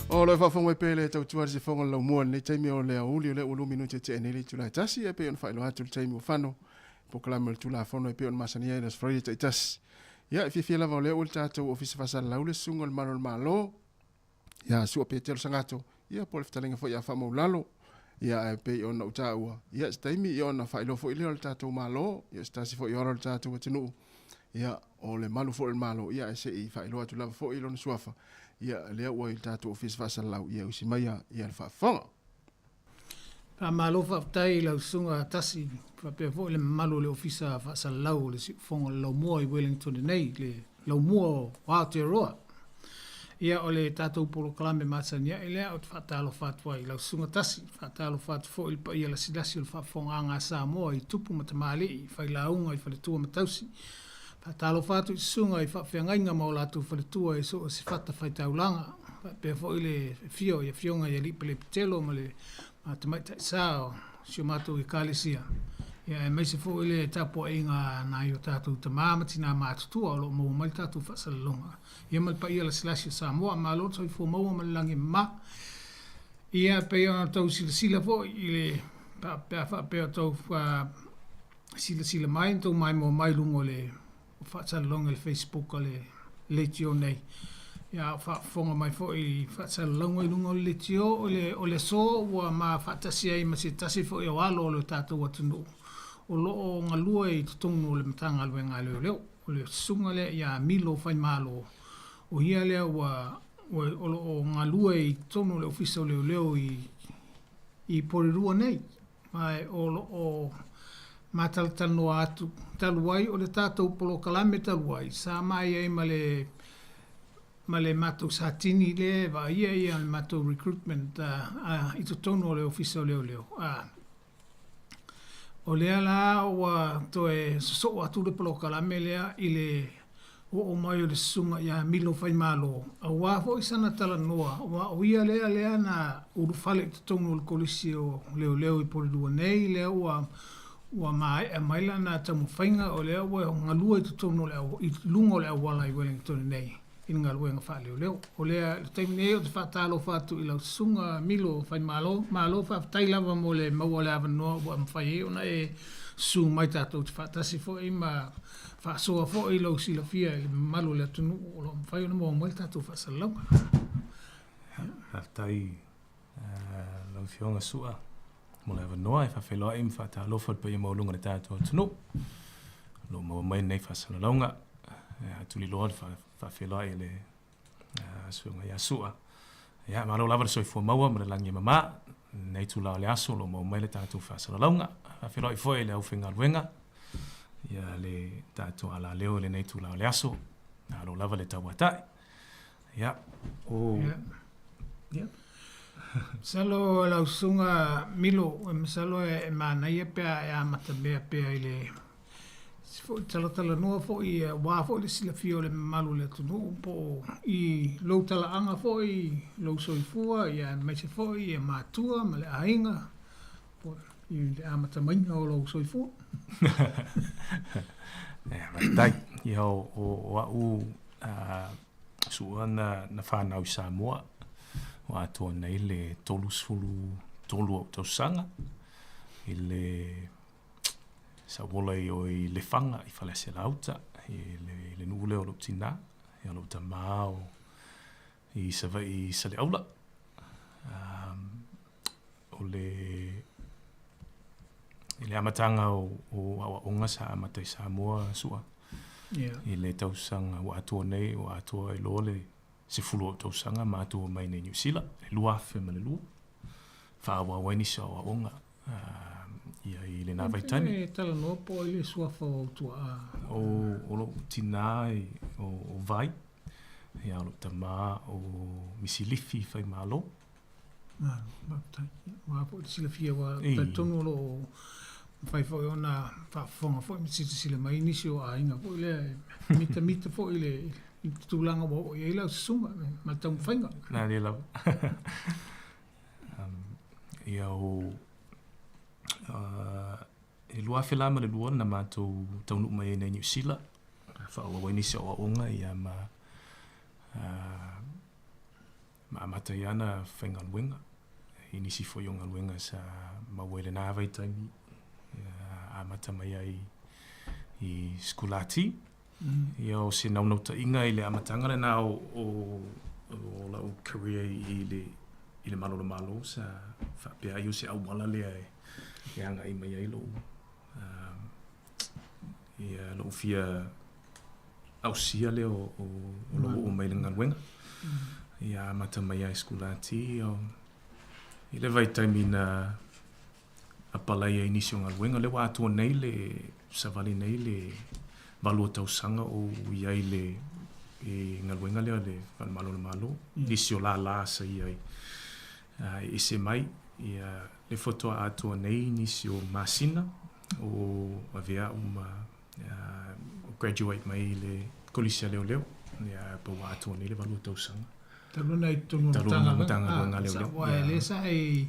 O le fa fonga pele tau tuar se fonga lo mo le taimi o le uli o le ulu minute te eneli tula tasi e pe on fa lo atu le taimi o fano po klama le Tūlāfono e pe on masania e sfroi te tasi ya fi la vole o le tatu office fa sala le sunga le malo ya su Petelo sangato ya po le ftalinga fo ya fa mo lalo ya e pe on uta ua ya taimi on fa lo fo ile le tatu malo ya stasi fo yo le tatu tinu ya o le malu fo le malo ya se I fa lo atu la fo ilo no suafa ia lea ua I tātou office whasalau ia usi mai ia le whawhanga. Pa malo whaftai lau sunga tasi whapea fo le malo le ofisa whasalau le whonga lau mua I Wellington nei le lau mua o Aotearoa. Ia o le tātou polo kalame mātania I lea o te whatalo whatua I lau sunga tasi whatalo whatu fo I pa ia la silasi o le whawhonga anga Sāmoa I tupu matamale I whailaunga I whaletua matausi. Talo fatu I sunga I whawhiangainga maulatu whaletua I so se whata whaitaulanga. Pea fo I le fio I fionga I lipa le Petelo ma le matamaita I sao sio mātou I kālesia. Ia e meise fo I le tapo e ngā nai o tātou ta māmati nā mātutua o lo mou mai tātou whasalalonga. Ia malpa ia la silasi Sāmoa ma loto I fo maua malangi ma. Ia pea ona tau sila fo I le pea tau sila mai tau mai mo mai lungo le whaatalonga le Facebook o le tio nei. Ia whaafonga mai fo I whaatalonga I lunga o le tio o le so ua ma whaatasi ai ma se tasi fo I awalo o le tātou atunu. O loo ngalua I tutongu o le matanga alwe ngā leo leo. O le sunga le ia Milo Faimalo. O hia lea ua o loo ngalua I tutongu le ofisa o leo leo I porirua nei. Mai o loo mataltano atu taluai o le tātou polo kalame taluai sa mai ai ma le mātou satini le va ia le mātou recruitment I totono le ofisa o leo o lea la ua toe so atu le polo kalame lea I le o mai o le sunga ia Milo Faimalo a wafo I sana talanoa o ia lea na urufale totono le kolisi o leo I porirua nei lea ua mai lana tamu whainga o lea ua ngalua I tutono I lungo le awala I Wellington nei I ngalua ngā wha leo. O lea taimi nei o te whaatalo whatu I lau sunga Milo Faimalo malo whaatai lava mo le maua le awanoa ua mwhai ona e su mai tātou te whaatasi fo I ma whaasoa fo I lau silafia I le malo le atunu o lo mwhai ona mo mai tātou whaasalanga. Whaatai lau fionga sua. Mo le awanoa e whawheloa I mwhata lofat pa I maulunga le tātou atunu. Lo maua mai nei whaasalaunga. Tuli loa whawheloa I le suunga ia sua. Ia malo lava le soifua maua ma le langi mama. Nei tu lao le aso lo maua mai le tātou whaasalaunga. Whawheloa I foe le au whenga luenga. Ia le tātou ala leo le nei tu lao le aso. Alo lava le tauatai. Ia. Ia. Salo lau sunga Milo salo e manai pea e amata mea pea I le tala noa fo I wā fo le silafio le malu le tunu po I lou tala anga fo I lou soifua I meise fo I mātua ma le ainga po I le amata mainga o lou soifua. Matai I o au suana na whanau I Sāmoa. O atua nei le tolu au tausanga I le sawola I le whanga I whalese lauta I le nuule o loptina I alo tamao I sale aula o le amatanga o awaonga sa amata I Sāmoa sua I le tausanga o atua nei o atua I lo le se fulu o tausanga mātua mai nei New Zealand, le lua whema le lua. Whaawa waini sa o aonga ia I le nā vaitani. E tala noa po I le suafa o tua. O lo tina o vai, ia lo tamā o misilifi Faimalo. Wapo I silafia wa taitono lo whaifo I ona whaafonga fo I misita sila mai nisi o ainga po I le mita fo I le tūlanga o I lau sunga ma tamu whainga. Nā le lau. Ia o e lua whela ma le lua na mātou taunu mai nei New Zealand. Whaawa wainisi o aonga ia ma Maamata i ana whaingaluenga. I nisi fo i ongaluenga sa mawele nā vai taimi. Amata mai ai i skulati. Ia o se naunau ta inga i le amatanga le nā o lau career i le malo sa whapea i o se awala lea e anga i mai ai lo. Ia lo fia ausia le o mai le ngaluenga. Ia amata mai ai skulati i le vai taimi na apalai ai nisi o ngaluenga le wātua nei le savali nei le valua tausanga o iai le ngaluenga lea le malo nisi o la sa iai i se mai ia le fotoa atua nei nisi o masina o avea o graduate mai le kolisia leo ia pa wātua nei le valua tausanga taluna i tonu tanga luenga leo wa le sa e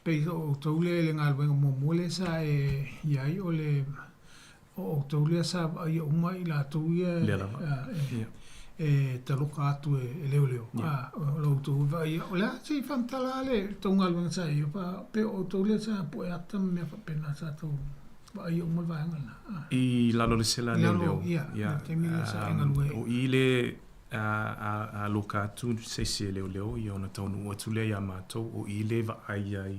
pe o tole le ngaluenga mo le sa e iai o le o tole sa ai uma i la tuia taloka atu e leo lo tu vai o la si fantala le tonga luenga sa i pa pe o tole sa po ata me fa pena sa tu vai uma vai ngala i lalo le sela leo ia temile sa ngaluenga o ile a loka tu se leo i ona taunu atu le ia matou o ile va ai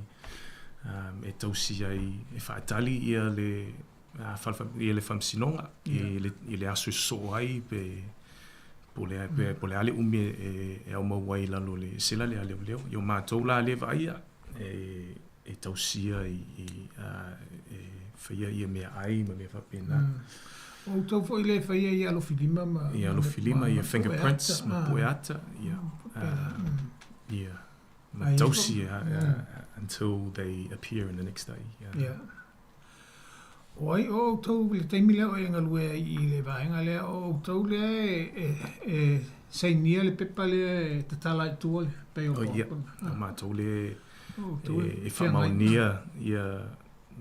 e tausi ai e whaatali ia le ia le whamsinonga i le asu so ai pe le ale umi e au mawai lalo le sila le ale leo i o matou la le va ia e tausia i whaia ia mea ai ma mea whapena o tau fo ile fa ia lo filima ma ia lo filima ia fingerprints ma poeata ia ma tausi until they appear in the next day oi o tau le taimile o engalue i le vaenga le o tau le sei nia le pepa le tatala i tua le pe o ma tau le e whamaunia ia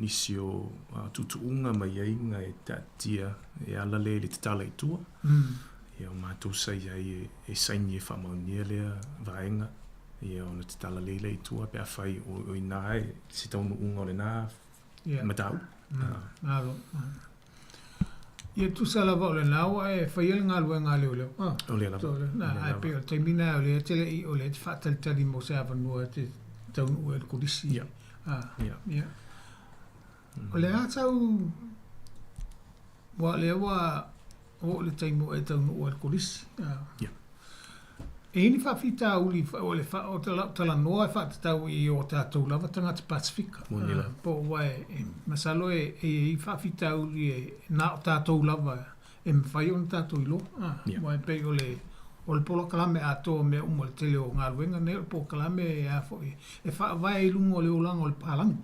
nisio tutuunga mai ainga e tatia e ala le tatala i tua ia o mātou sai ai e saini e whamaunia lea vaenga ia o na tatala le i tua pe a whai o ina e si taunu unga o le nā matau ia tu sala va le nau e whai el ngā lua ngā leo o le lava na ai pe o taimina o le tele i o le whatal tali mo se avanua te taunu ua el kodisi ia o le atau wa le o le taimo e taunu ua el kodisi e ini whawhita uli o le o tala noa e whatatau i o tātou lava tangata Pasifika po wae masalo e whawhita uli e nā o tātou lava e mwhai o tātou ilo wae pei o le pola kalame ato me umo le tele o ngā ruenga ne o pola kalame e a fo e whaawai i lungo o le ulanga o le palangu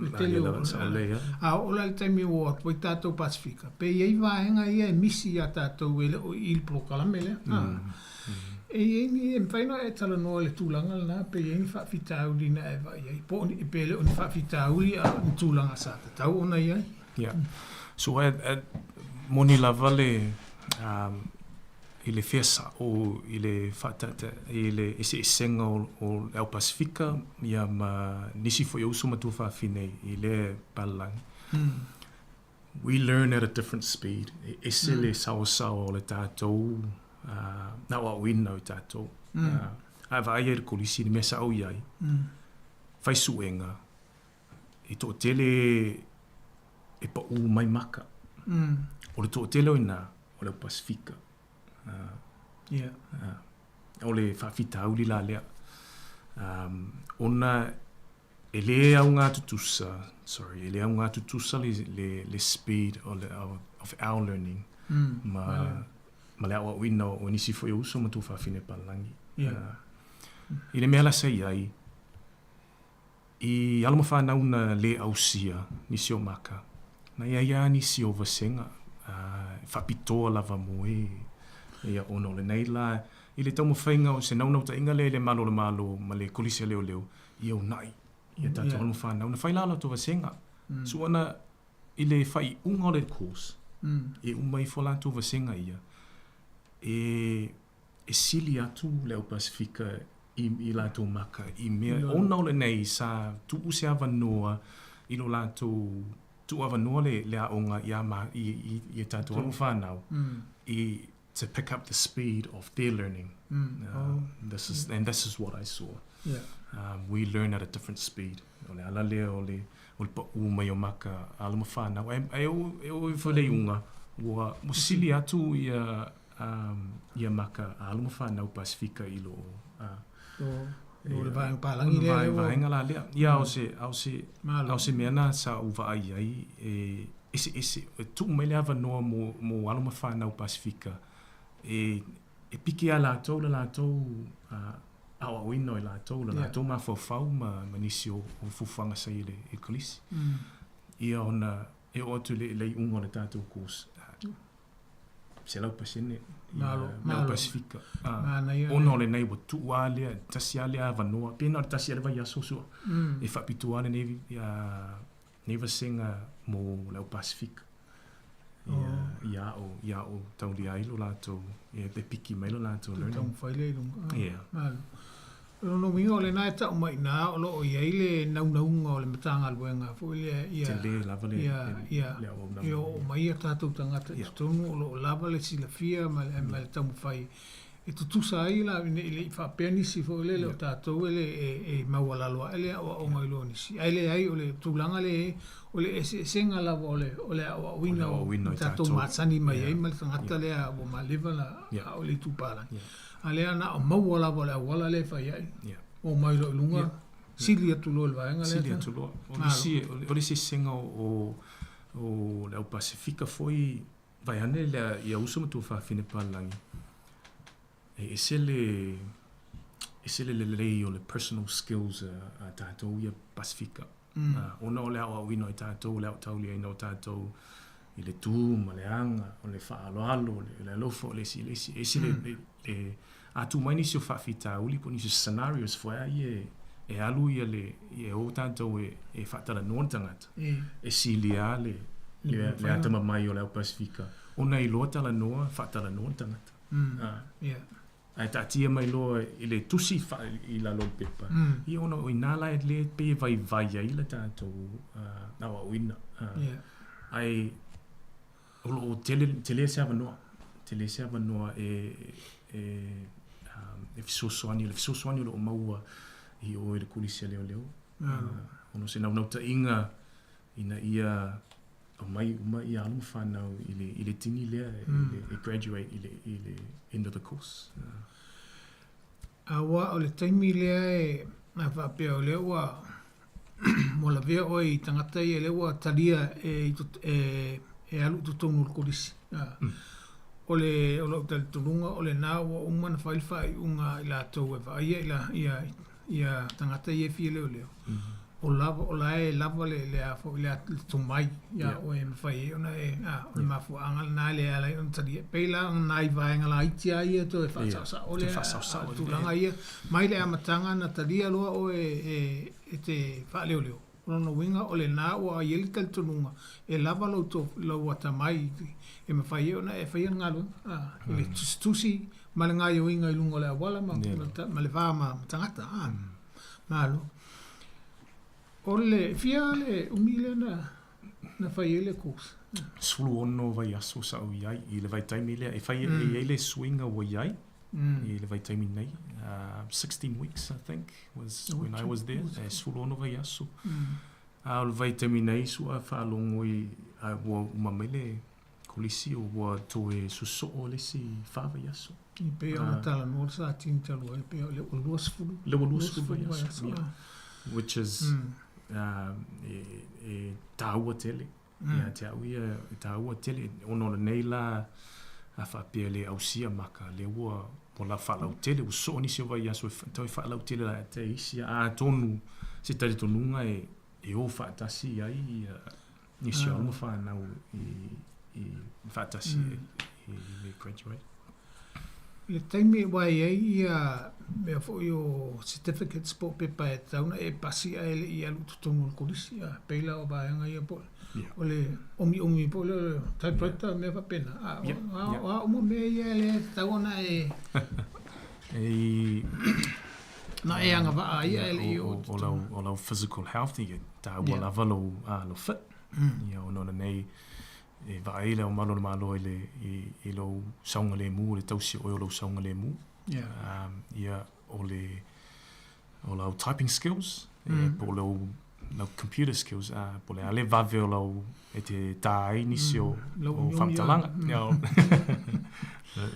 le tele o la le taimi o atu i tātou Pasifika pe iei vaenga ia e misi a tātou e le o il pola kalame le e ni en faino e tala no le tulanga na pe e ni fa fitauli na e vai ai po ni pe le ni fa fitauli a tulanga sa ta ona ia so moni lava le ile fesa o ile fatata ile ese senga o el Pacifica ia ma nisi fo uso ma tu fa fine ile palang we learn at a different speed ese le sao le tatou na wa win no tato ava ai ko lisi me sa o iai fai suenga e to tele e pa u mai maka o le to tele ina o le Pacifica o le fa fita uli la le ona ele au nga tutusa ele au nga tutusa le speed of our learning ma le awa wina o nisi fo uso ma tu fa fine palangi i le mea la sei ai i alama whanau na le ausia nisi o maka na ia nisi o vasenga whapitoa lava moe ia ono le nei la i le tau mawhainga o se naunau ta inga le malo ma le kolisia leo i au nai ia tatu alama whanau na whailala to vasenga so ana i le whai unga le course e umai fola tu vasenga ia e sili atu leo Pacifica I lātou maka, I mea, o nau le nei sa tuu se awanoa, I lo lātou, tu awanoa le aonga I tātou anu whānau, to pick up the speed of their learning. This is what I saw. Yeah. We learn at a different speed. O le ala lea, o le pa mai o maka alama whānau. E o I whare unga, ua musili atu ia maka alama whānau Pasifika I lo. Le vaenga palangi lea. Vaenga la lea. Ia au se meana sa uva ai ese tu mai le avanoa mo alama whānau Pasifika. E piki a lātou la lātou awa wino I lātou, la lātou ma whau ma nisi o fuwhanga sa I le kolisi. Ia ona, e o atu le unga le tātou kōs. Se lau pasene, Milo Pasifika. Ono le nei wa tu alea, tasi alea avanoa, pena o tasi alea vai aso sua. E whapitu ale nei vasenga mo lau Pasifika. Ia o tauli ailo lātou, e piki mai lo lātou learning. Tau whaile ilunga. Yeah. No winga o le nā e tau mai nā, o lo o iei le naunaunga o le matanga aluenga. Te le lava le au nau. Ia o mai a tātou tangata I tonu, o lo lava le silafia ma le tamu whai. E tutusa ai la, I whapea nisi fo le o tātou e maualaloa, ele o ngai lo nisi. Aile ai o le tūlanga le o le senga lava o le o wina o tātou mātani mai ai, ma le tangata le a o malewa la o le tūpālangi. Alea na o maua lava le awala le whai ai. O mai lo ilunga, sili atu lo le vaenga le. Sili atu lo. O le se senga o le au Pasifika foi vai ane le ia uso matu whawhine pālangi. E se le o le personal skills a tātou ia Pasifika. Ona o le au wino I tātou, le au tauli ai no tātou I le tū, ma le anga, o le whaaloalo, le alofo, le si. E se le atu mai nisi o whawhita uli, po nisi scenarios fwea e alu ia le o tātou e whatara noa tangata. E si lia le atama mai o le au Pasifika. Ona I loa tala noa, whatara noa tangata. Ai tātia mai loa I le tusi I la lo pepa. I ona o inala e le pe vai ai la tātou awa uina. Ai o tele se avanoa. Tele se avanoa e fisosoani lo maua I o le kulisia leo. Ono se nau ta inga ina ia o mai ia alu whanau I le tini lea e graduate I le end of the course. Awa o le taimi lea na whapea o lea wa mo la vea o I tangata I lea wa talia e alu tutonu le kulisi. O le tali tulunga o le nā wa umana whailwhai unga I lātou e whaia ia tangata I e fia leo. O la e lava le afo le tumai ia o e mawhai ona o le mafu angal nā le ala on tali peila nā I vaenga la itia ia to e whaasausa o le tulanga ia mai le amatanga na tali aloa o e te whaaleo. Ono winga o le nā o a ieli tali tulunga e lava lau atamai e mawhai ona e whai ngalo I le tusi ma le ngai o inga I lungo le awala ma le whama tangata malo. O le fia le umile na whai ele kōs. Sulu ono vai aso sa o iai I le vai taimi lea. E whai ele swinga o iai I le vai taimi nei. 16 weeks I think was when I was there. Sulu ono vai aso. O le vai taimi nei sua whaalongo I umamele kolisi o wa to e suso o le si whawai aso. I pe o tala nō sa tini talua. I pe o le uluasfulu. Le uluasfulu vai aso. Which is tāua tele. Ia te au ia tāua tele. Ono le nei la a whapea le ausia maka le ua po la whalau tele. U so nisi o vai aso tau whalau tele la te isi a tonu se tari tonunga e o whaatasi ai nisi o alma whanau I whaatasi le graduate. Le taimi wai ai ia mea fo o certificates po pepa e tauna e pasi a ele I alu tutonu le kolisi a peila o vaenga ia po. O le omi po le typewriter mea whapena. A omo mea ia le tauna e... Na e anga wa ai ele o lau physical health i ta wala valo lo fit. Ia o nona nei e wa ai leo malo i lo saunga le mu, le tausi o lo saunga le mu. Ia o lau typing skills, po lau computer skills, po le ale vave o lau e te tāi nisi o whamtalanga.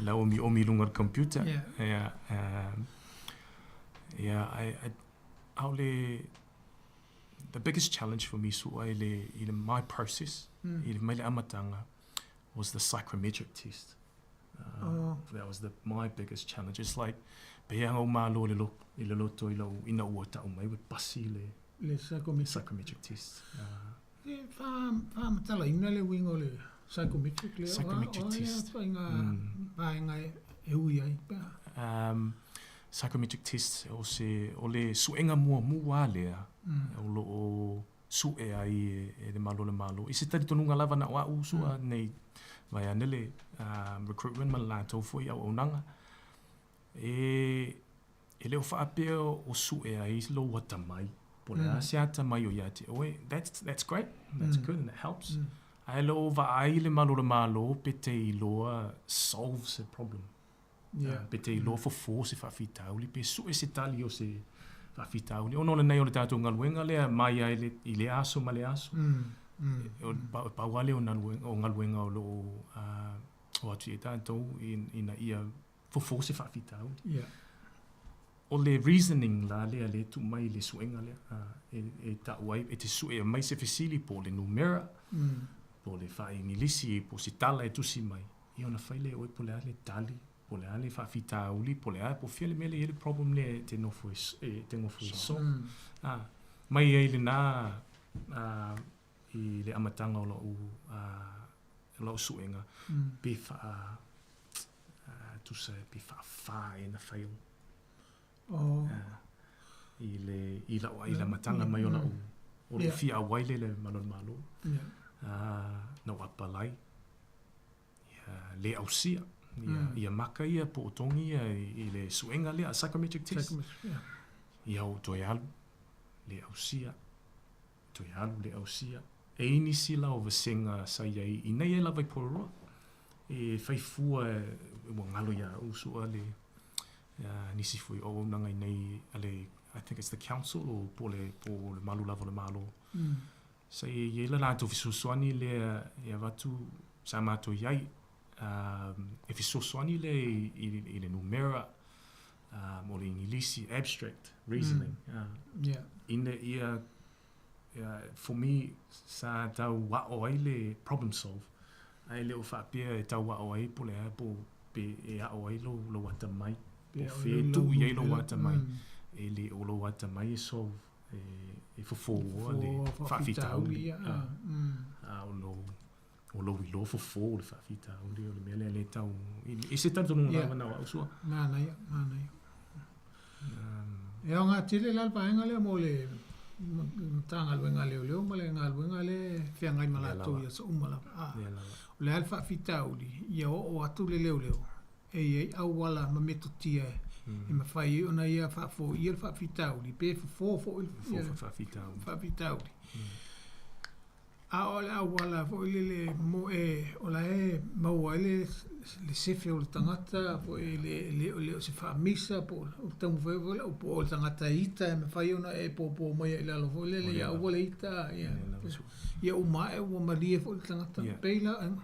Lau omi lunga computer. The biggest challenge for me in my process, in my amatanga, was the psychometric test. That was my biggest challenge. It's like, beanga o malo le loto ina ua ta o mai with pasi le psychometric test. Matala ina le wingo le psychometric test. Vaenga e ui ai pa. Psychometric test o le suenga mua lea o su e ai e le malo i se tari tonunga lava na wa usua nei vai anele recruitment man la tau foi au onanga e leo whaape o su e ai lo wata mai po le asiata mai o iate that's great, that's good and it helps ai lo va ai le malo pe te iloa solves the problem. Pe te ilo fo se whawhitauli, pe su e se tali o se whawhitauli. O nona nei o le tātou ngaluenga lea, mai ai i le aso ma le aso. O pauale o ngaluenga o lo o atu e tātou ina ia fo se whawhitauli. O le reasoning la lea le tu mai le suenga lea, e tāuai, e te su e mai se fesili po le numera, po le whai nilisi, po se tala e tusi mai. I ona whaile o e po le ale tali, po le ale whawhitauli, po le ale po whiale mele i le problem le te ngofo e so. Mai e le nā i le amatanga o lau suenga, pe wha e na whaio. I la matanga mai o lau, o le fia waile le malo. Na wapalai, le ausia. Ia maka ia po otongi i le suenga lea, psychometric test. Ia o toi alu, le ausia. E inisi la o vasenga sai ai, i nei e la vai pororoa. E whaifua e wangalo ia usua le nisi fui o nanga i nei ale, I think it's the council o po le malu lava le malo. Sai e la lato visosoani le watu sa mato iai, e fisosoani le i le numera, o le ingilisi, abstract reasoning. Ina ia, for me, sa tau wao ai le problem solve. Ai le o whapea e tau wao ai po le po pe e ao ai lo wata mai. Po whe tu i ai lo wata mai. E le o lo wata mai e solve. E fofo le whawhitauli. O lo i lo fofo le whawhitauli. O le mele le tau. E se tau tonu ngā wana wa usua. Mānai. E o ngā tile lalpaenga le mo le tanga luenga leo ma le ngā luenga le whiangai malatou ia sa umala. O le alfa fitauli ia o atu le leo. E au wala ma meto tia e ma whai ona ia whafo ia le whafitauli. Pe fo whafitauli. A o le au wala fo le mo o la maua le sefe o le tangata po le o se whamisa po o tamu whaiwala o po o le tangata ita e ma whai ona po mai e lalo fo le ia au wala ita ia umae ua marie fo le tangata peila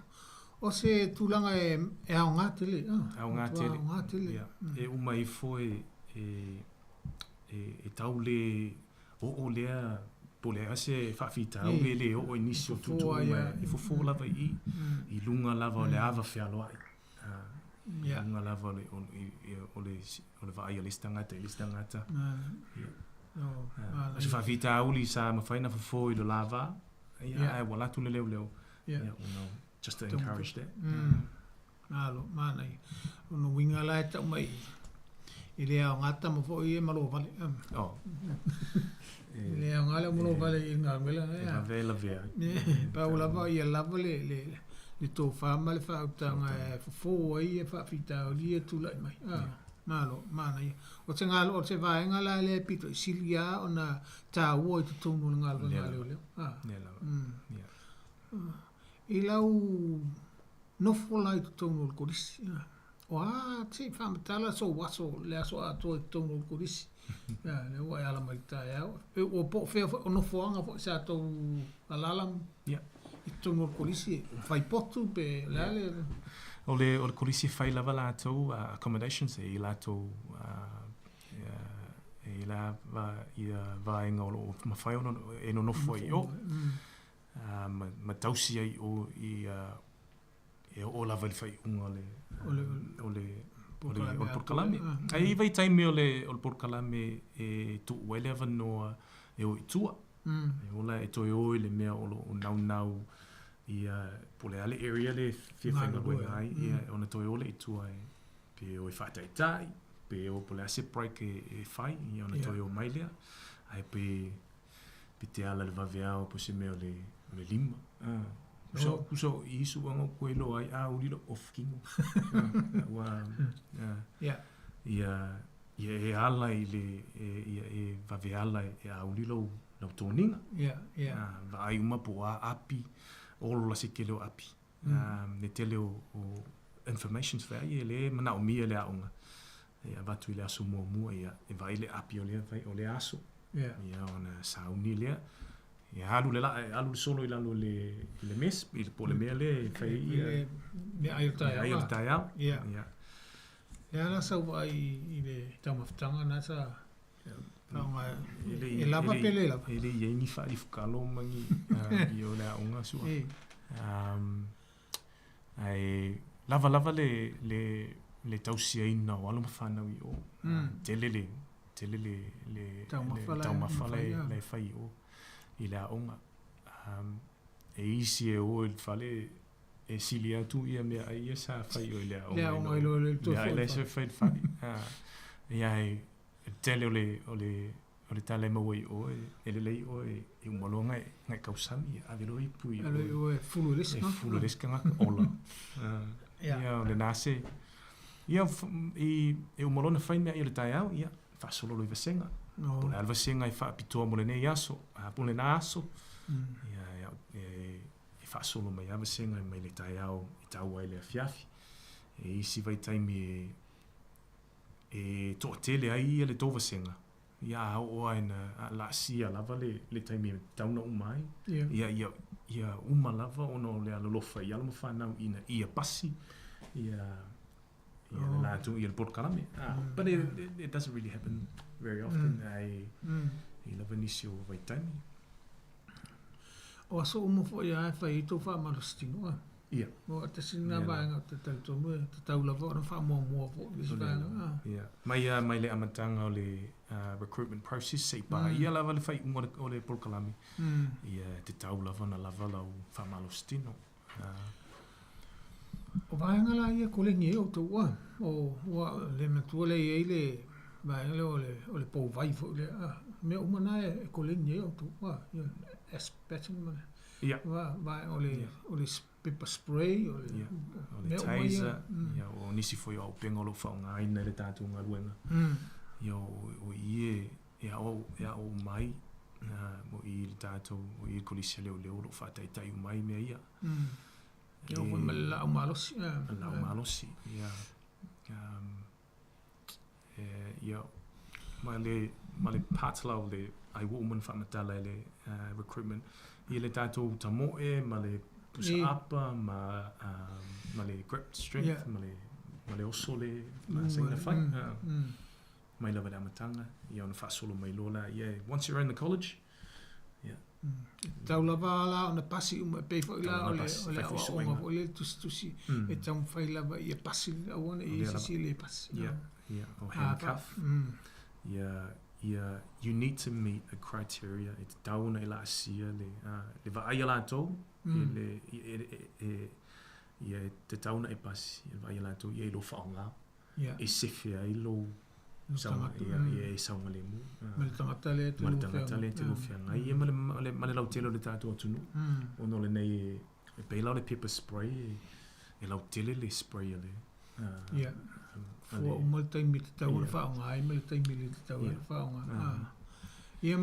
o se tūlanga e au ngātele au ngātele e umai fo e tau le o lea po le ase whawhitau le o inisi o tutu i fofo lava i lunga lava o le awa whialo ai. Lunga lava o le vaai a listangata. Se whawhitau li sa mawhaina fofo i le lava, ia walatu le leo. Just to encourage that. Alo, mānai. Ono winga lai tau mai. I le au ngata ma fo i e malo vale. Le au ngale malo vale i ngā mela. La vea. Pau lava i a lava le tō whama le whautanga e fo ai e whawhitau li e tūlai mai. Malo, mana ia. O te ngalo, o te vaenga la le pito i silia o na tā ua i te tonu na ngalo ngā leo leo. I lau nofo lai te tonu o korisi. O te whamatala so waso le aso ato i te tonu o korisi. Le ua e ala mai tae au. O po whea o nofoanga po sa tau alalam. I te tonu o korisi. Whai potu pe le ale. O le korisi whai lava lātou accommodations e i lātou e la vaenga o mawhai ono e no nofo i o. Ma tausi ai o i o lava le whai unga o le porkalame. Ai i vai taimi o le porkalame e tu wele ava noa e o i tua. E ola e toi oi le mea o nau i po le ale area le whiawhainga wenga ai ona toi ole i tua pe o i whātai tai pe o po le asset break e whai i ona toi o mailea ai pe te ala le vaveao po se mea o le lima uso i isu wanga koe lo ai ulilo of kingo ia e ala i le e vaveala e ulilo lau tōninga va ai uma po a api olo la sike leo api. Ne te leo o information whai e le mana o mia le aonga. E avatu i le aso mua e vai le api o le aso. Ia ona sauni lea. E alu le solo i lalo le mes, i po le mea le whai i me ai tai au. Ia na sau vai i le taumawhtanga na sa e lava pele lava. E le iengi whari whakalo mangi i o le aonga sua. Ai lava le tausia ina o alo mawhanau i o. Tele le taumawhala le whai o i le aonga. E isi e o il whale e sili atu ia mea ia sa whai o i le aonga. Le aonga i lo le tofu. Ia le se whai whai. Ia tele o le tale maua i o e le lei o e umaloa ngai kausami a velo i pui o e fulu leska. E fulu leska ngaka ola. Ia o le nase. Ia e umaloa na whai mea i le tai au, ia whaasolo lo i vasenga. Po le alvasenga i whaapitoa mo le nei aso, po le na aso. Ia e whaasolo mai a vasenga mai le tai au i tau ai le afiafi. E isi vai taimi e toa tele ai le tō vasenga. Ia o aina la sia lava le taimi tauna umai. Ia uma lava ono le alolofa i alama whanau ia pasi. Ia la tu ia le porkalame. But it doesn't really happen very often. I lava nisi o vai taimi. O aso umo fo ia whai tō whaamaro stinoa. Ia. O te singa vaenga te tautonu te taulava o na whaamua fo. Ia. Mai le amatanga o le recruitment process sei pa ia lava le whai unga o le porkalame. Ia te taulava na lava lau whaamalo stino. O vaenga la ia kolengi e o tau ua. O le matua le ei le vaenga le o le pou vai fo le mea umana e kolengi e o tau ua. Aspecting mana. Ia. Vai o le pepper spray o le taser. Ia o nisi foi o penga lo whaunga aina le tātou ngā ruenga. Ia o ie o mai mo i le tātou o i kolisia leo lo whātai tai o mai mea ia. Ia o me lau malosi. Lau malosi, ia. Ia, ma le pātala o le ai woman whamatala le recruitment. I le tātou tamoe, ma le pusa apa, ma le grip strength, ma le oso le saina whai. Mai lava le amatanga, ia ona whaasolo mai lola. Yeah, once you're in the college, yeah. Tau lava ala ona pasi uma pei fo ila o le aonga fo le tusi e tau whai lava i e pasi awana i sisi le pasi. Yeah, or handcuff. You need to meet a criteria. It's tauna ila asia le va ai ala tau te tauna e pasi le va ai ala tau i lo whaonga. E sefe ai lo e saunga le mu. Ma le tangata le te lo whianga. Ia ma le lau telo le tātou atunu. Ono le nei e pei lau le pepper spray e lau tele le spray ale. Fua umal taimi te tau le whaonga, ima le taimi le te tau le whaonga. Ia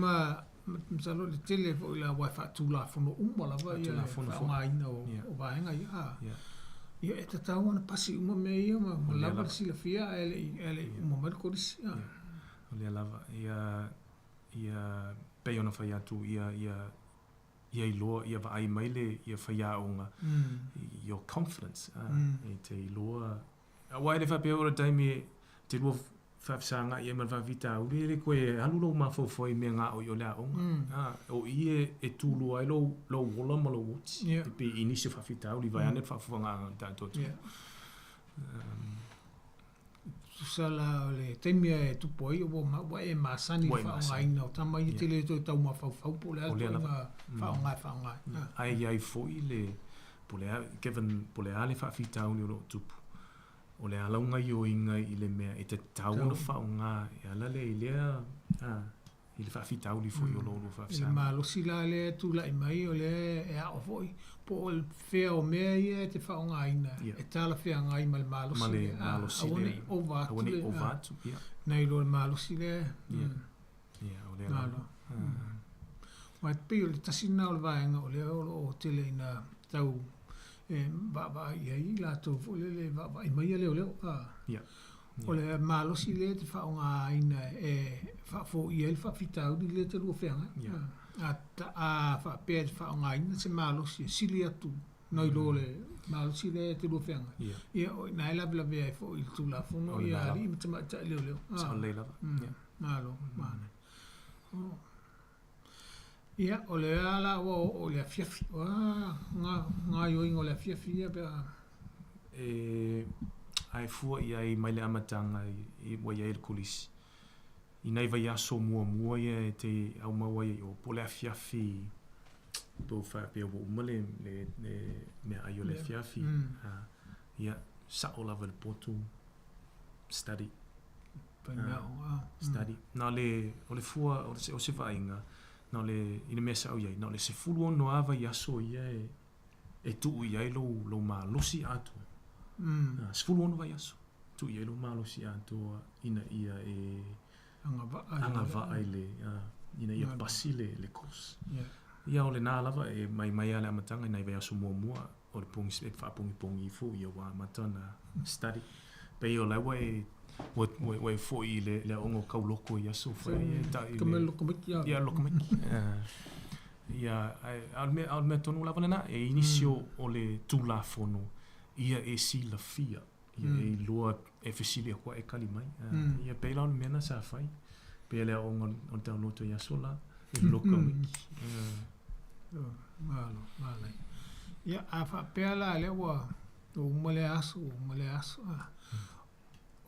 msalo le tele fo ila wai wha tūlāfono umala wa ia le whaonga ina o wahenga ia. Ia e tatau ana pasi uma me ia ma lava le sila fia ele uma mai korisi. O lea lava, ia pei ona whai atu, ia i loa, ia wa ai maile, ia whai aonga, your confidence, i te i loa. Wai le whapea ora taimi, te lua whafsanga, ia ma whawita, ure le koe haluro ma whawhoi mea ngā o i o lea aonga. O ie e tūlu ai lo wola ma lo uti, te pe inisi whawita, uri vai ane whawhanga tātotu. Sala le taimia e tupo ai wa e masani whaonga ina o tama i te le tau ma whawhau po le ato inga whaonga. Ai foi le po le ale whawhitau ni o lo tupu. O le alaunga i o inga i le mea e te tau na whaonga e ala le i lea i le whawhitau li foi o lo whawhisa. Le malosi la le tula i mai o le e a o foi. Po o le whea o mea ia te whaonga ina. E tala whea ngai ma le malosi. Ma le malosi le. Awani ovatu. Awani ovatu, ia. Nei lo le malosi le. Ia, o le ala. Mai pe o le tasina o le vaenga o le o tele ina tau ba ia i la to fo le ba i mai le o Ia. O le malosi le te whaonga ina e whafo i el whawhitau ni le te lua whenga. A whapea te whaonga ina se malosi sili atu noi lo le malosi le te lua whenga. Ia o nai la vea e fo i Tūlāfono i a ri imata mata leo. Sa le lava. Malo, mane. Ia, o le ala o le afiafi. Ngā ioinga o le afiafi ia pia. Ai fua i ai mai le amatanga i wai ai le kulisi. I nei vai aso mua ia e te au maua i o po le afiafi po whapea o umale le mea ai o le afiafi. Ia, sa o lava le potu study. Study. Nā le, o le fua, o se vainga, nā le, i le mea sa au iai, nā le se fulu ono ava i aso ia e tuu iai lo maa losi atu. Sefulu ono vai aso. Tu ia lo malosi atoa ina ia e anga vaai le ina ia pasi le kos. Ia o le nā lava e mai ale amatanga ina i vai aso mua o le pongi e whaapongi fu ia wa amatana study. Pei o lewa e wai fo i le ongo kauloko i aso whai. Kamel lokomiki. Ia lokomiki. Ia al mea tonu lava nana e inisio o le Tūlāfono. Ia e sila fia, ia e loa e fesilia kua e kali mai. Ia peila on mena sa fai. Peila on tau loto i aso la, e loka wiki. Malo. Ia a wha peala lewa o umale aso.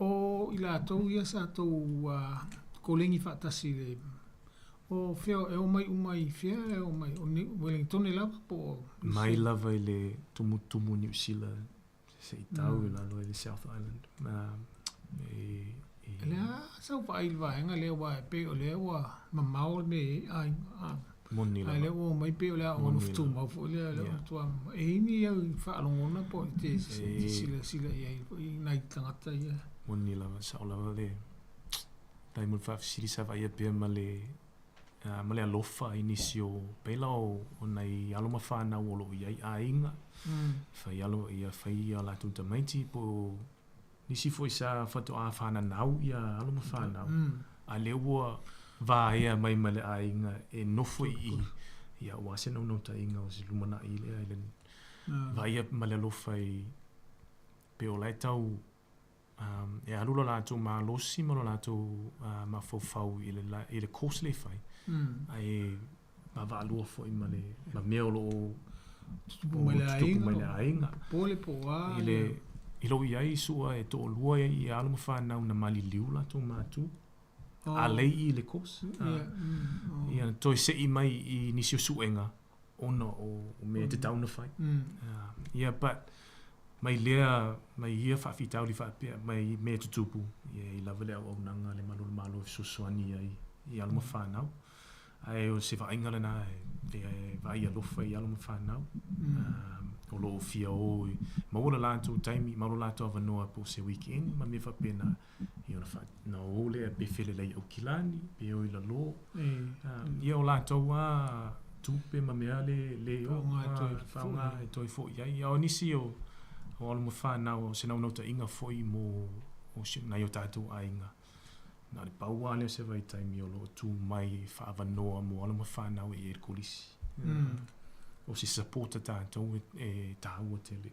O ila tau ia sa tau kolengi whaatasi le. O feo e o mai umai fea e o mai o Wellington e lava po. Mai lava i le tumu New Zealand. Se i tau la loa i le South Island. Lea sau whaile vaenga lea wa pe o lea wa mamao me ai. Moni lava. Lea wa mai pe o lea o nuftu mau fo lea tua. E ini au whaalongona po i te sila i nai tangata ia. Moni lava, sao lava le. Lai mun whaafisiri sa vai pia ma le alofa inisio peila o nei aloma whanau o lo iai a inga. Whai alo ia whai ala tunta maiti po nisi foi sa whato a whananau ia aloma whanau. A lewa vā ea mai male a inga e nofo i ia wase nau ta inga o si lumana i lea i len. Vā ia male alofa i pe o lai tau e alula lātou mā losi ma lo lātou mā fau i le kos le whai. Ai ma valua foi ma mea o lo tupu mai le ainga. Pole po a. I lo iai sua e to lua i alama whanau na mali liu lātou mātu. A lei i le kos. Ia toi se i mai i nisio suenga ona o mea te tauna whai. Ia but mai lea, mai ia whawhitau li whapea, mai mea tutupu. Ia i lawa lea au nanga le malo e sosoani i alama whanau. Ai o se whainga lena e vai alofa i alama whanau. o lo fia o ma ola lato taimi ma ola lato avanoa po se weekend ma me fa pena i ona fa na ole pe fele lei o kilani pe o ila lo ia o lato wa tupe ma me ale le o fa nga e toi fo ia o nisi o o mo fa na o se na nota inga foi mo o se na yo tatu ainga na le paua le se vai taimi o lo tu mai fa avanoa mo ala mo fa na o e kolisi o si supporta tātou e tāua tele.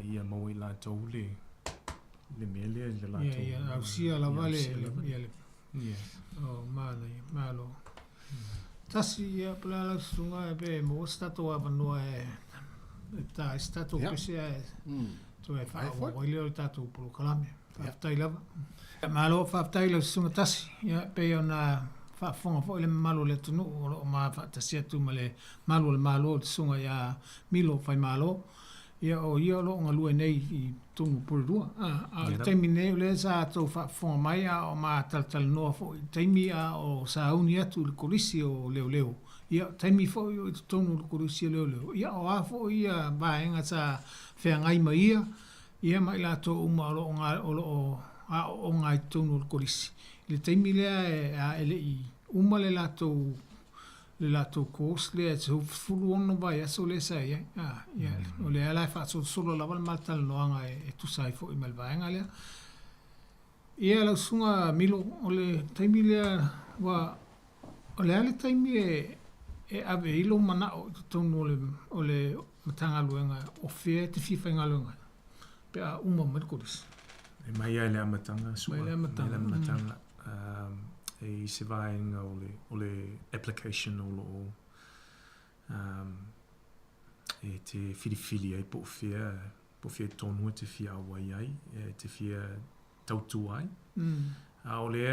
Ia mau I lātou le mele le lātou. Ia, au sia la vale. O, Malo. Tasi ia pala la sunga e pe mo stato avanoa e ta stato pese e to e fa o ile o tātou polo kalame. Whaftai lava. Malo whaftai la sunga tasi. Ia pe ona whaafonga fo ile malo le tunu o ma whaatasia tu ma le malo te sunga ia Milo Faimalo ia o lo ngā lua nei I tunu pururua teimi nei le sa tau whaafonga mai o ma tal noa fo teimi o sa uni atu le korisi o leo ia teimi fo I tunu le korisi o leo ia o a fo ia vaenga sa whengai mai ia mai la to uma o ngā tunu le korisi le teimi lea ele I uma le lato kos le so fulu ono vai aso le sai ia o le ala fa so solo la val maltal noanga e tu sai fo I malvaenga le ia la sunga Milo o le teimi le wa o le ale teimi e ave ilo mana o tonu o le matanga luenga o fe te fifa ngaluenga pe a uma merkuris e mai le amatanga sua le amatanga e se vaenga o le application o lo e te filifili ai po fia tonu te fia awai ai te fia tautu ai a o le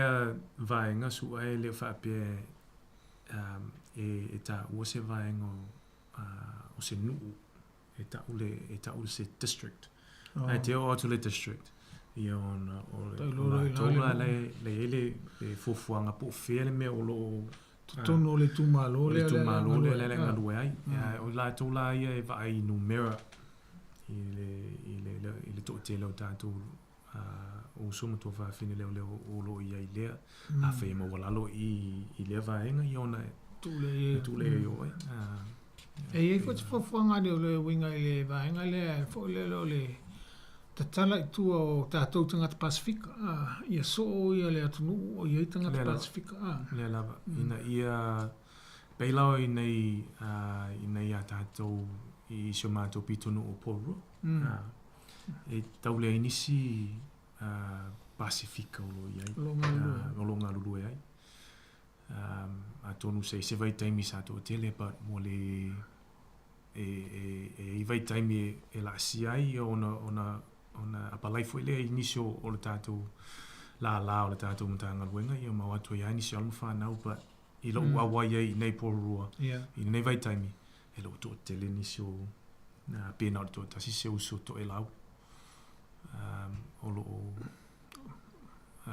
vaenga sua e le whape e ta ua se vaenga o se nuu e ta ule se district ai te o atu le district ia ona o tola le fofuanga po fele me o lo tono le tumalo le ngalue ai o la tola ia e vai numera ile to tele o tanto o somo to va fine le o lo ia ile a fe mo wala lo I le vaenga I ona tule yo e fo fofuanga le winga ile vaenga le fo le Tatala I tua o tātou tangata Pasifika. Ia so ia le atunu o ia I tangata Pasifika. Lea lava. Ina ia peilao I nei a tātou I sio mātou pitunu o Poro. E tau lea inisi Pasifika o lo iai. O lo ngā lulu ai. A tonu se vai taimi sa tō tele, but mo le e vai taimi e la si ai ona apalai foi le inisio o le tātou la o le tātou matanga luenga ia mau atu ia inisio alma whanau but I lo awai ai nei porurua I nei vai taimi e lo tō tele inisio na pēna o le tō tasi se uso tō e lau o lo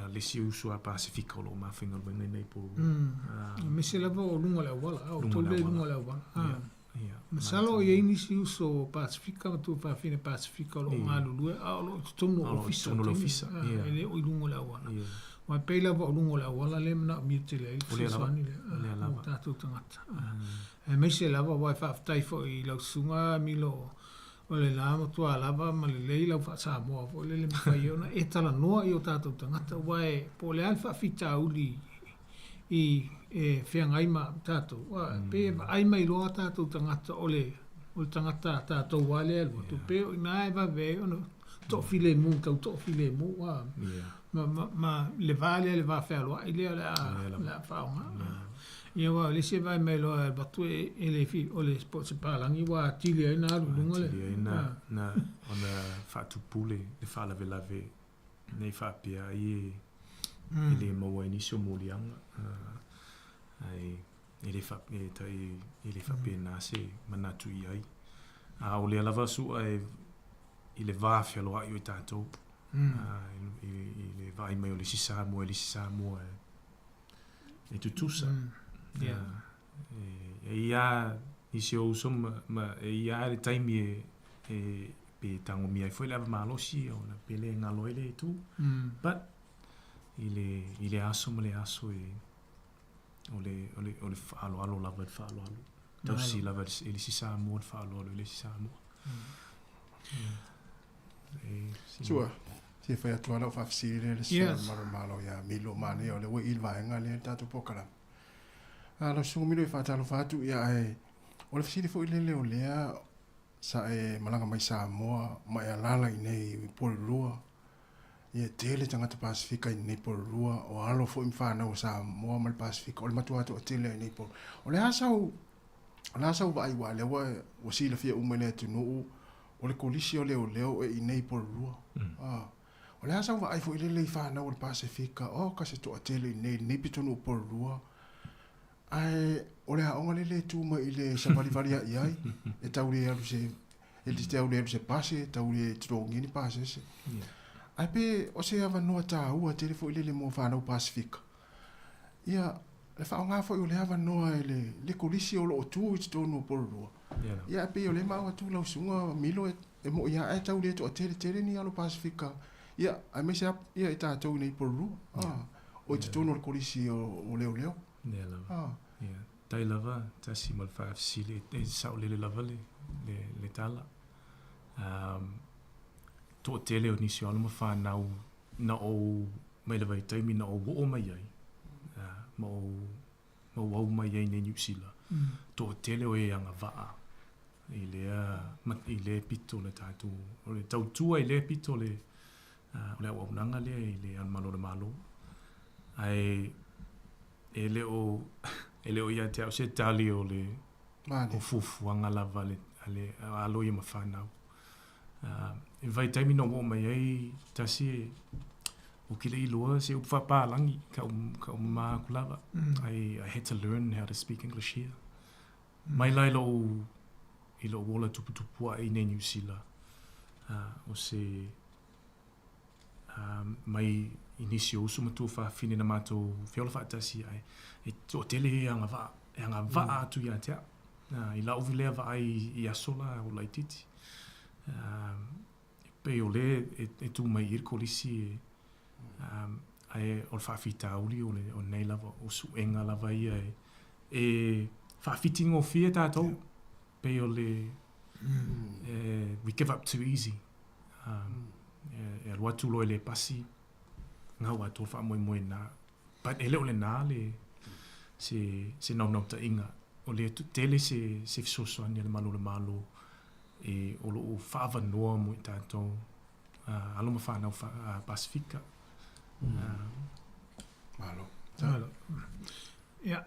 le si uso a Pasifika o lo mawhinga luenga nei porurua Mese lava o lunga le awala o tole lunga le awala Masalo ia inisi uso Pasifika tu fa fine Pasifika lo ngalulu a lo tono ofisa ele o lungo la wala ma pela vo lungo la wala le na mitele le lava tatu tangata e mese lava wa fa tai fo I lo sunga Milo o le lama tu lava ma le leila fa Sāmoa fo le mai ona e tala noa I o tatu tangata wa po le alfa fita uli I whengai ma tātou. Pe ai mai loa tātou tangata o le tangata tātou wale alwa. Tu pe o nā e wawe ono tō file mu, tau tō file mu. Ma le vale le wawhea loa I lea le whaonga. Ia wa le se vai mai loa batu e le fi o le se pālangi wa tili ai nā lunga le. Tili ai na ona whaatupule le whaalawelawe nei whaapea I le maua inisio mōlianga. Ele whape nā se manatu I ai. O le alawa sua I le vāwhia loa I o tātou. I le vai mai o le Sāmoa e tutusa. Ia nisi o so ma ia le time pe tango mi ai foi lava malosi o na pele ngalo ile tu but ile aso mo le aso ole alo lava alo tau si lava ele si Sāmoa alo ele si Sāmoa Sua si fai atu ala fa fisile le sa malo ya Milo mane o le we ilva nga le tatu pokala ala su Milo fa talo fa tu ya o le fisile fo ile le o lea sa malanga mai Sāmoa mai alala nei polua ia tele tanga te Pasifika nei polua o alo fo imfa na o Sāmoa mal Pasifika o le matua to tele nei pol o le asau vai wa le wa sila fia umele tu no o le kolisi o leo nei polua o le asau vai fo ile le fa na o le Pasifika o ka se to tele nei pitonu polua o le aonga le tu ma ile sa valia iai e tauri alu se e te tauri alu se pase tauri trongi ni pase se ai pe o se ava no ta ua te fo ile le mo fa no Pasifika ia le fa nga fo ile ava no le kolisi o lo tu i to no polua ia pe o le ma tu la sunga Milo e mo ia e tauri to tele ni alo Pasifika ia ai me se ia e ta to nei polua o te to no kolisi o leo tai lava tasi mal fa sile e sa le lava le tala to tele o nisi alma fa na o mai lava tai mi na o mai ai mo mai ai ne nyusila to tele o e anga va ile pito le tatu o le tau tua ile pito le o nanga le an malo ai ele o ia te au se tali o le o fufu anga lava le alo ia mawhanau e vai taimi no mai ai tasi o kile i loa se upa pālangi ka maa kulava I had to learn how to speak English here mai lai i lo wola tuputupua i ne New Zealand o se mai inisi o sumatu fa fine na mato fiola fa tasi ai e to tele anga va atu ia te i la ovile va ai i asola o laititi pe ole e tu mai ir kolisi ai o fa fita uli o nei lava o su enga lava ia e fa fitting o fia tato pe ole we give up too easy e watu lo ele pasi nga watu fa moi na but ele ole na le se no ta inga ole tu tele se so le malo e o lo fa va no mo tato alo ma fa na Pasifika malo ya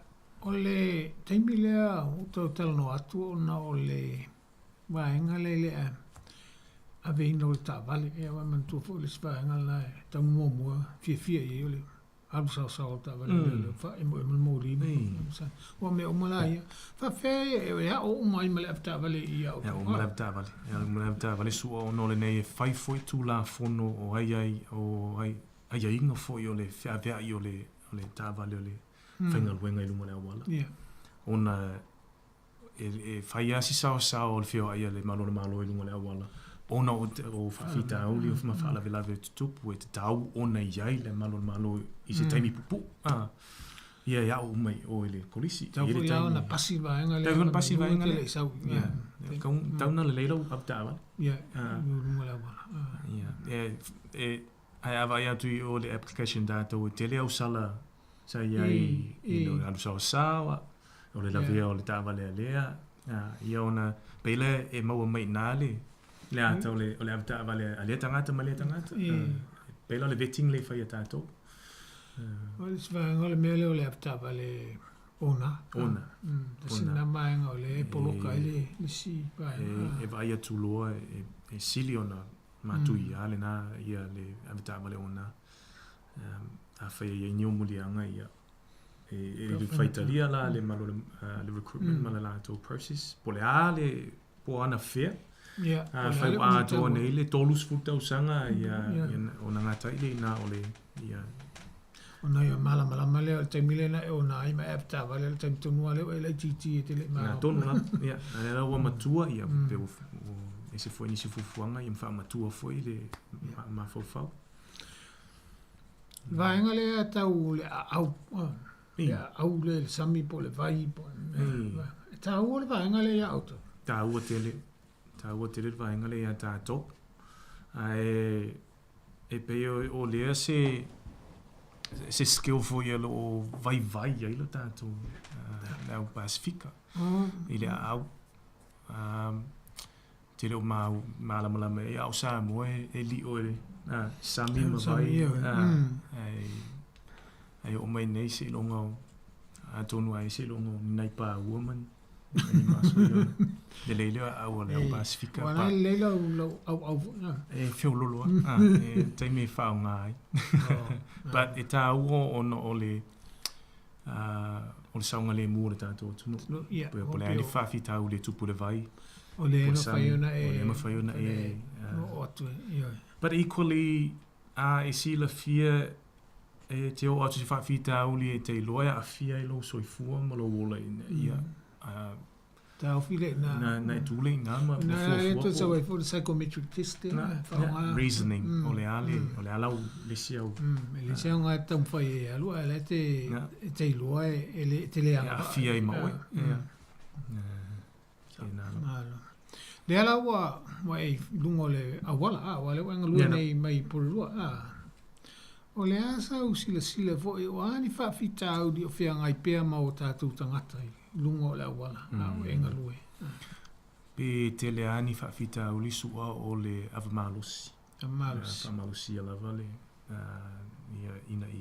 ole temilea o to tel no atu na ole wa engale a veino ta vale e wa man tu fo le spa ngala ta mo fie e ole alu sa ta vale fa e mo ri sa o me o malaya fa fe e o mai male ta vale ia o male ta vale su o no le nei fai foi Tūlāfono o ai inga foi ole fa vea i ole ta vale ole final wenga i lumana wala ona e fai asi sa o le fio ai le malo i lumana wala ona o fafita uli o mafala vela ve tupu e tau ona iai le malo i se taimi pupu ia o mai o ele polisi tau foi la na pasiva enga le sau tau na le leilo aptava ai ava ia tu o le application data o tele au sala sa iai no alu sa o le lavia o le tava le lea ia ona pele e mau mai nale le ata ole avta vale ale tangata male tangata pela le vetting le fai tato ole sva ngole mele ole avta vale ona sina mai ngole poloka ile si vai e vai atu loa e siliona matui ale na ia le avta vale ona a fai e nyomulianga ia e le fai talia la le malo le recruitment mala to process pole ale po ana fair fai a to nei le tolus futa usanga ia ona ngata ile na ole ia Ona ia malama leo te milena e ona ai mai apta vale te tonua leo e le titi te le Na tonu la, ia. Ana wa matua ia pe ese foi nisi fufuanga ia mfa matua foi le ma fofau. Vaenga le tau le au. Ia au le sami po le vai po. Tau le vaenga le auto. Tau tele vaenga le ia tato. Ai e pe o le se skill foi ele o vai ia lo tato. Na o Pacifica. Ile au te leo mālamala me au Sāmoa e li oe sami ma vai ai o mai nei se longa a tonu ai se longa nai pa woman ni maso yo de leile au le Pacifica pa wala leila au e fio lolo e te me fa ngai but e ta o no ole o le saunga le mu le tato tunu po le ani fa fita o le tupu le vai o le ma faiona e o atu ia but equally e si la fia e te o atu se fa fita o le te loia a fia i lo soifua ma lo wola ia ta ofile na tule nga ma na to so we for the psychometric test reasoning o le ala le sia o le sia nga tam fai alu ala te loia e le te le a fia i ma o malo le ala wa e lungo le awala wale wanga lu nei mai por lua o le asa usila fo e o ani fa fita au di o fia ngai pea ma o tatu tangata lungo le awala o enga lue pe te le ani fa fita au li sua o le avamalosi ala vale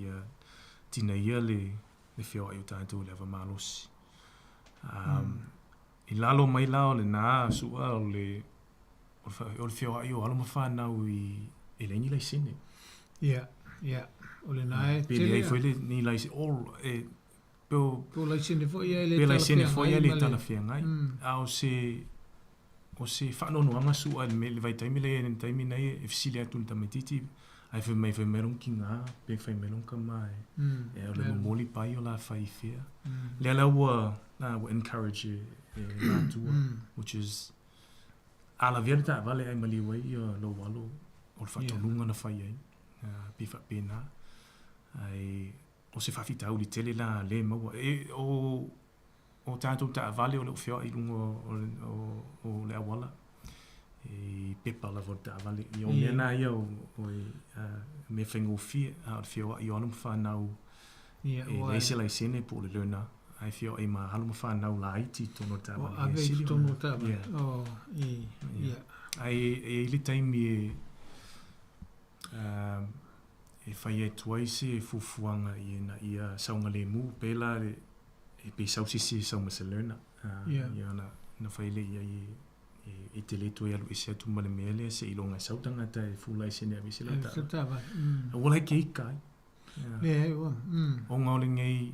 ia tina ia le fia o tatu le avamalosi I lalo mai lao le nā sua o le fio ai o alo mawhanau i lengi lai sene. Ia. O le nā e tele. Pele foi le ni lai sene. Peo lai sene foi e le tala fia ngai. A o se whanonoanga sua le vai taimi le taimi nei e fisile atu le tamatiti. Ai fai merong ki ngā, pe fai merong ka mai. E o le momoli pai o la fai fia. Le ala ua encourage which is ala vierta vale ai maliwai lo walo o fatolunga na fai ai pifa pena ai o se fafita u li tele la le ma o tato ta vale o le fio i lungo o le awala e pepa la volta vale i o mena ia o me fengo fia a fio i o fa nau e le se la sene po le lena ai fio e ma halu ma nau la iti tono taba ave tono taba ai le taimi e fai e tuai se fufuanga ia saunga le mu pela e pe sausisi sau maselena ia na fai le ia e te le tuai alu isi atu male mele se ilonga sautanga ta e fulai se ne avisi le taba wala ke ikai o ngau ngei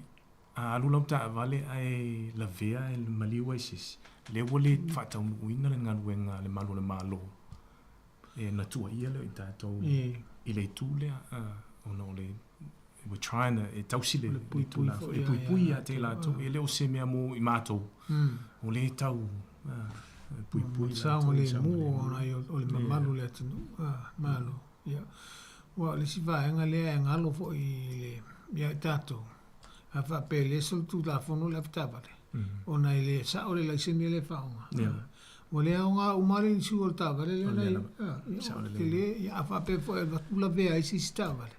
alu lau ta vale ai la vea el maliwa sis le wole fata uina le ngaluenga le malo e na tua ia le tato i le tule ono le we trying to tausile pui a te lato e le o se mea mo i mato o le tau pui sa o le mu o le mamalu le tinu malo ia wa le si va nga le ngalo fo i le ia tato a fa pele sul Tūlāfono le tavale ona ile sa o le laisini le faunga o le nga umari su o tavale le le a fa pe fo la vea i si tavale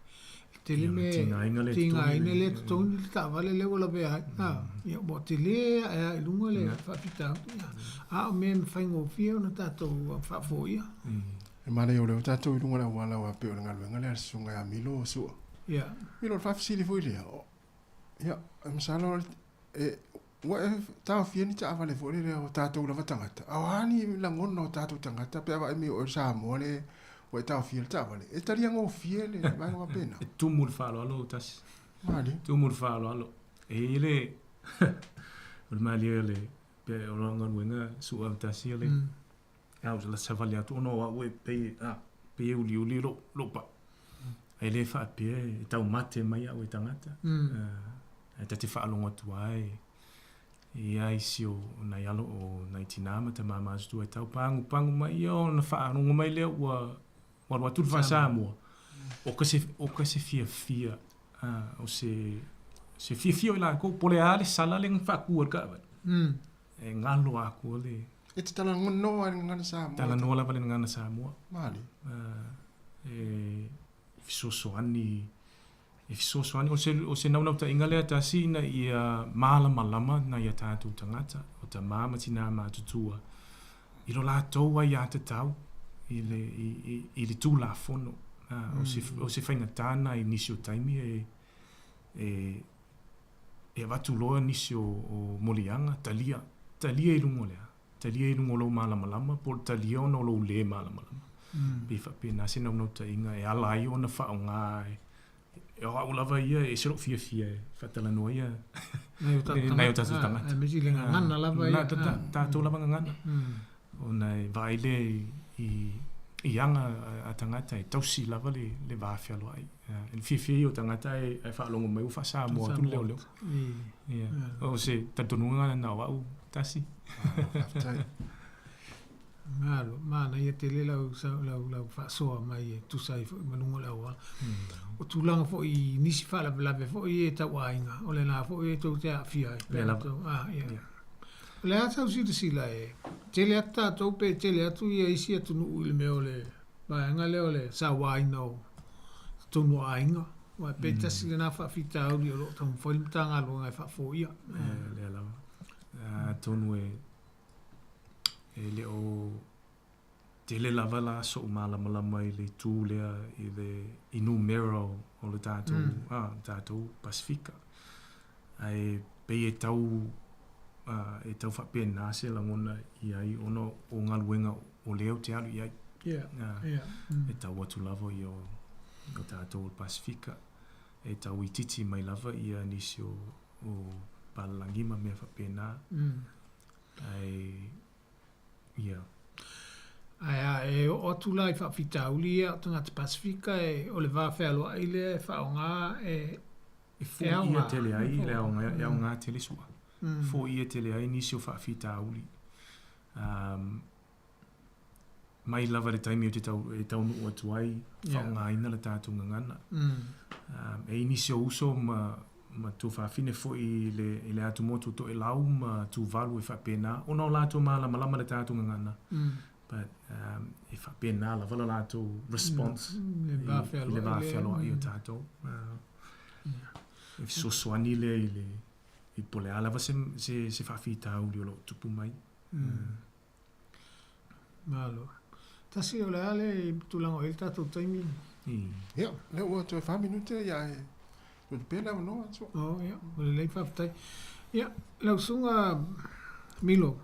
te le me tinga ine le tonu tavale le o la vea ia bo te le a lunga le fa pita a me faingo fio na tato fa fo ia e male o le tato i lunga la wala wa pe o nga le sunga ya Milo su ia Milo fa fisili fo ile ia masalo wa ta fieni ta vale fo le o tato la vatangata awani la ngona o tato tangata pe va mi o Sāmoa le o ta fiel ta vale e taria ngo fiel va no pena tu mul falo alo tas mali tu mul falo alo e ile o mali le pe o longa wenga su am tasile au la savalia tu no wa we pe u li lo pa ai le whaapea e tau mate mai au e tangata. E te whaalonga tuai. Ia isi o nai alo o nai tinama te mamastu e tau pangu mai o na whaarongo mai lea ua watu wha Sāmoa. O ka se fia o se fia o la ko pole ale sala le whakua ka. E ngalo aku le. E te tala ngono ai ngana Sāmoa. Tala noa la vale ngana Sāmoa. Mali. Fisosoani o se naunau ta inga lea ta sina ia malama na ia tātou tangata o ta māma tina mātutua i lo la toua ia te tau i le Tūlāfono o se whainga tāna i nisi o taimi e watu loa nisi o molianga talia i lungo lea talia i lungo lo malama por talia o no lo le malama pe na se naunau ta inga e ala i o na whaonga e o lava ia e sero fia whatala noa ia nai o tātou tangata. Mesi le ngana lava ia. Tātou lava ngana. O nei vaile i anga a tangata e tausi lava le vāwhialo ai. E fia o tangata e whaalongo mai u wha Sāmoa tu leo. O se tatonunga na wau tasi. Ngalo, mana ia te le lau whaasoa mai e tusai manungo lau ala. O tūlanga fo i nisi whaalawe fo i e tau ainga. O le nā fo i e tau te a fia. O le atau sila e. Tele ata tau pe tele atu ia isi atu nuu ili meo le. Baanga leo le sa waina o tonu ainga. Wa pe tasi le nā whaafita au li o lo tau mwhailimtanga alo ngai whaafo ia. Le alawa. Tonu e le o te le lava la so malama i le tū lea i le numero o le tātou Pasifika. Ai pe e tau whapea nāse langona i ai ono o ngā luenga o leo te alu i ai. E tau atu lava i o tātou Pasifika. E tau i titi mai lava i a nisi o Palalangima mea whapea nā. E o atu lai whaafita uli o tangata Pasifika e o le whawhialo ai le whaonga e fo ia tele ai le au ngā tele sua. Fo ia tele ai nisi o whaafita uli. Mai lava le taimi o te tau nuu atu ai whaonga ina le tātou ngangana. E nisi o uso ma tu whaafine fo i le atu motu to e lau ma tu valu e whapena. Ona o lātou malama le tātou ngangana. But e whapena la vala lātou response le whawhialo ai o tātou. E fisosoani le i pole alawa se whawhita uli o lo tupu mai. Malo. Tasi o le ale i tulango e tātou taimi. Ia, le ua tu e 5 minute ia e pela no so. Ia, o le whaftai. Ia, lau sunga Milo.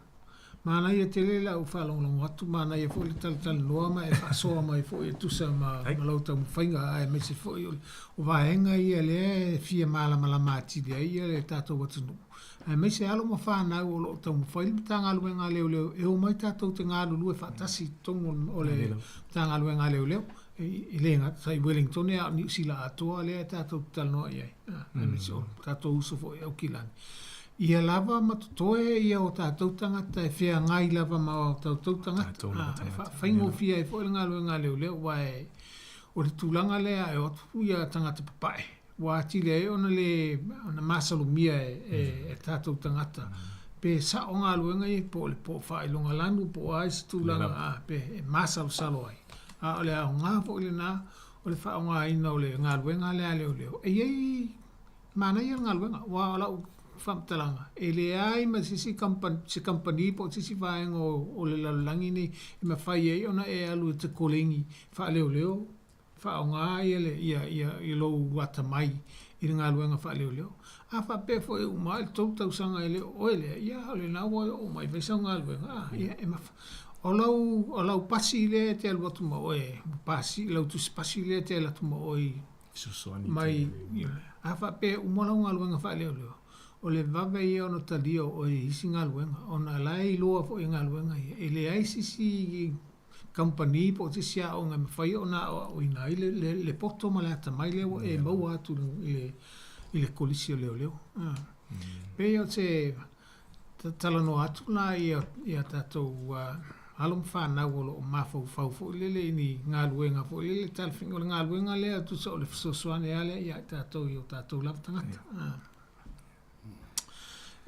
Mana ia te lela u whalonglong atu, mana ia fo i tala loa ma e whaasoa mai fo i tusa ma lauta mwhainga ai me se fo i o wahenga ia le fia malama matiri ai ia le tātou watunu. Ai me se alo ma whanau o lo tau mwhaili ta ngalue ngā leo e o mai tātou te ngā lulu e whaatasi tongo o le ta ngalue ngā leo i le ngā sai Wellington e a New Zealand atoa le tātou tala noa iai. Ai me se o tātou uso fo i au kilani. Ia lava matotoe ia o tātou tangata e whea ngai lava ma o tātou tangata. Whaingo fia e fo i ngā leo wae o le tūlanga lea e o tupu ia tangata papae. Wa tile e ona le masalo mia e tātou tangata. Pe sa o ngā luenga i po le po whailonga lanu po ai si tūlanga pe masalo salo ai. O le au ngā fo i le nā o le wha o ngā ina o le ngā luenga lea leo. E iei mana ia ngā luenga wa o lau whamtalanga. E le ai ma sisi company po sisi vaenga o le lalangi ni i ma whai ei ona e alu te kolengi wha leo wha o ngā ia lo wata mai i ngā luenga wha leo. A wha pe fo e umai tau sanga e leo oe lea ia o le nawa o mai vesa o ngā luenga. Ia e ma o lau pasi le te alu atu ma oe pasi lau tu pasi le te alu atu ma oe mai a wha pe umala o ngā luenga wha leo. O le vawe ia ono talia o e isi ngā luenga. O na lai loa fo i ngā luenga ia. E le ai sisi company po te sia o ngai mawhai o na o ina i le poto ma le ata mai leo e mau atu i le kolisi o leo. Pei o te talano atu na ia tātou alum whanau o lo mawhau fo lele ni ngā luenga fo lele talwhinga o le ngā luenga lea tu sa o le whasosoane ale ia tātou i o tātou lava tangata.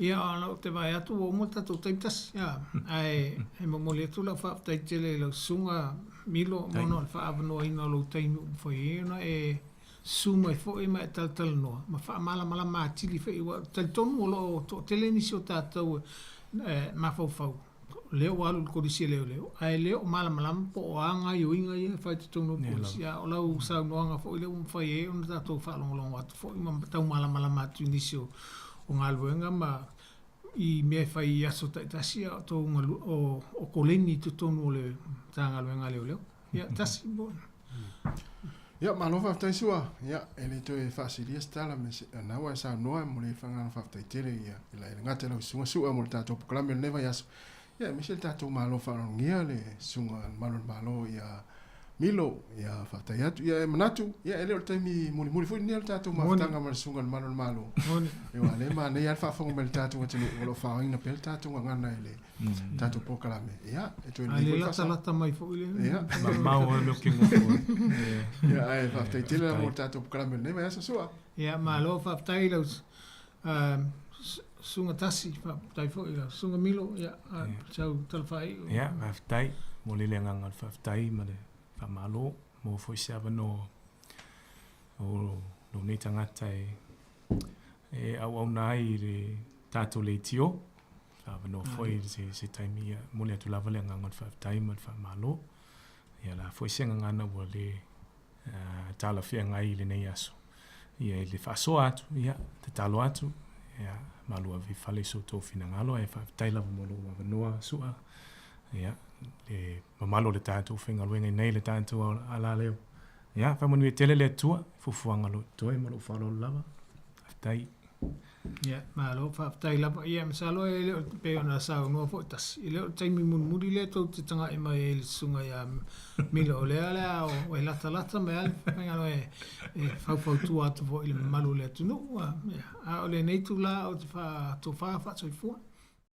Ia ana o te vai atu o mo tātou taimtas. Ai he mamole atu la whaaftai tele lau sunga Milo mono al whaavanoa ina lau taimi fo e ona e suma i fo e ma e tal noa. Ma whaamala mātili fo e wa tal tonu o lo to tele nisi o tātou mawhau. Leo alu kodisi leo. Ai leo malama po o anga i o inga i whai te tono kodisi. O lau sau noanga fo i leo mwhai e ona tātou whaalongolongo atu fo i ma tau malama atu nisi o ngā luenga ma i mea whai i aso taitasi o koleni tu tonu o le tā ngā luenga leo. Ia, tasi bon. Ia, malo whaftai sua. Ia, ele to e whaasiria stala me se anawa e sa noa mo le whangana whaftai tere ia. Ila e ngate lau sunga sua mo le tātou pokalame le newa iaso. Ia, me se le tātou malo whanongia le sunga malo ia Milo, ia whaftai atu, ia e manatu, ia ele o taimi muli fui ni le tātou mawhtanga ma le sunga malo. Ia le ma nei al whaafonga me le tātou atinu o lo whaoina pe le tātou ngana ele tātou pokalame. Ia, e toi nei fui whasa. Lata mai fo ile. Ia. Mau e looking for. Ia, e whaftai tila mo le tātou pokalame nei mai asa sua. Ia, malo whaftai lau sunga tasi, whaftai fo ila, sunga Milo, ia, tau talwhai. Ia, whaftai, mo le nganga whaftai ma le Faimalo mo foi se avano o nei tangata e au nai le tato le tio avano foi se taimia mo le tulava le nganga whaftai ma Faimalo ia la foi se ngana o le tala fia ngai le nei aso ia le faso atu ia te talo atu ia malua vi fale so to finangalo e whaftai la mo lo avanoa sua ia le mamalo le tātou whenga luenga nei le tātou ala leo. Ia, whamanu e tele le tua, fufuanga lo toi malo whalo lava. Aftai. Ia, malo whaftai lava. Ia, masalo e leo pe ona sao noa fo tas. I leo taimi muri le tau te tanga e mai e le sunga ia Milo o lea lea o e lata me ale. Whenga no e whau tu atu fo i le malo le atu no. Ia, o le nei tu la o te wha to wha soifua.